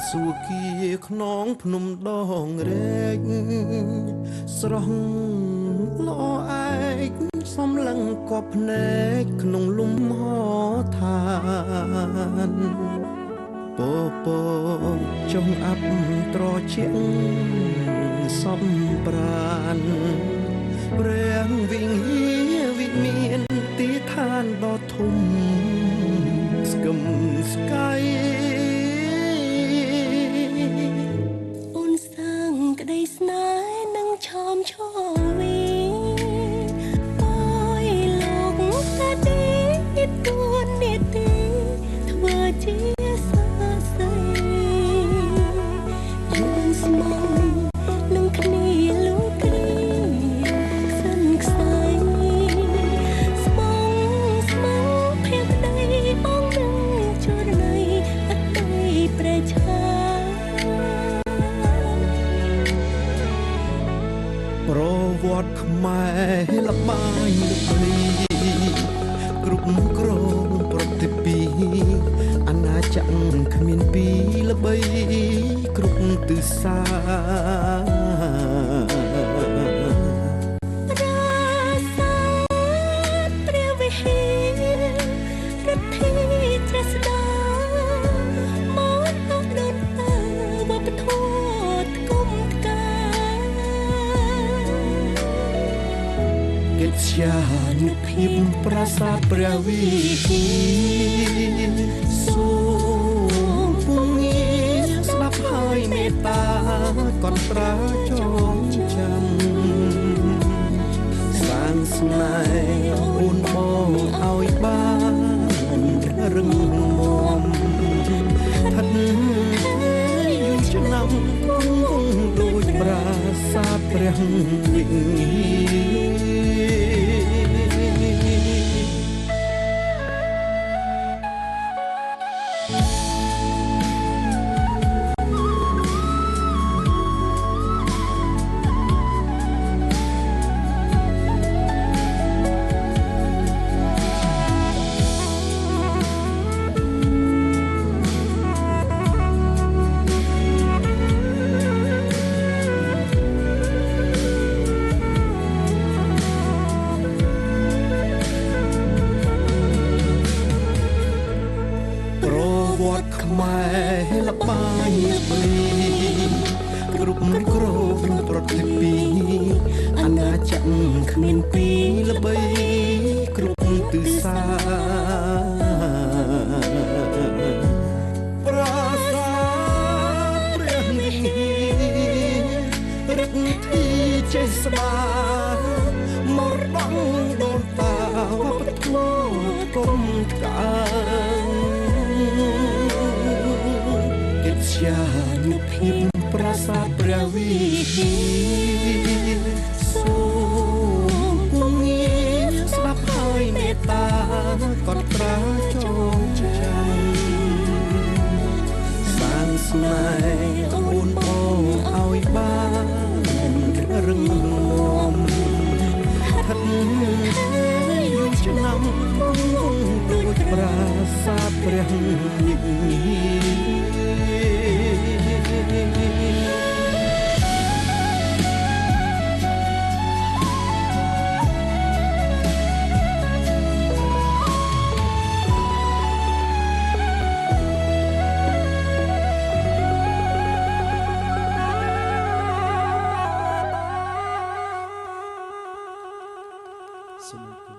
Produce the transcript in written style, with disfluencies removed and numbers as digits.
សួគ៌ខ្នងភ្នំដងរែកស្រស់ល្អឯកសំឡឹងកប់ភ្នែកក្នុងលំហឋានពពកចុងអាប់ត្រជាក់សំប្រានព្រះវិញ្ញាវិមានទីឋានដ៏ធំស្គមស្កាយអូនសាងក្តីស្នេហ៍នឹងឆោមឆវីអើយលោកតាទីទួននេតិធ្វើជាសាស័យយើងស្មងនឹងគ្នាលោកគ្រីខ្សិនខ្សែស្មងភៀវប្តីបងនឹងជរណៃអត់ទៅប្រឆាប្រវត្តិខ្មែរល្បាយល្បីគ្រប់គ្រងប្រតិពីអាណាចក្រគ្មានពីល្បីគ្រប់ទិសាព្រះវិហាររដ្ឋាត្រាស្ដាមកអស់ដូនតាវប្បធម៌គុំកា កិត្យានុភាពប្រាសាទព្រះវិហារសូមពងងារស្ដាប់ហើយមេត្តាកត់ត្រាចងចាំសាងស្នេហ៍អូនបងឲ្យបានរឹងមាំឋិតយូរឆ្នាំគង់ដូចប្រាសាទព្រះវិហាវត្តខ្មែរល្បាយល្បីគ្រប់គ្រងប្រតិពីអាណាចក្រគ្មានពីល្បីគ្រប់ទិសាប្រាសាទព្រះវិហាររឹកទីចេស្តាមរតកដូនតាវប្បធម៌គុំកើកិត្យានុភាពប្រាសាទព្រះវិហារសូមពងងារស្ដាប់ហើយមេត្តាកត់ត្រាចងចាំសាងស្នេហ៍អូនបងឲ្យបានរឹងមាំឋិតយូរឆ្នាំគង់ដូចប្រាសាទព្រះវិហារសូម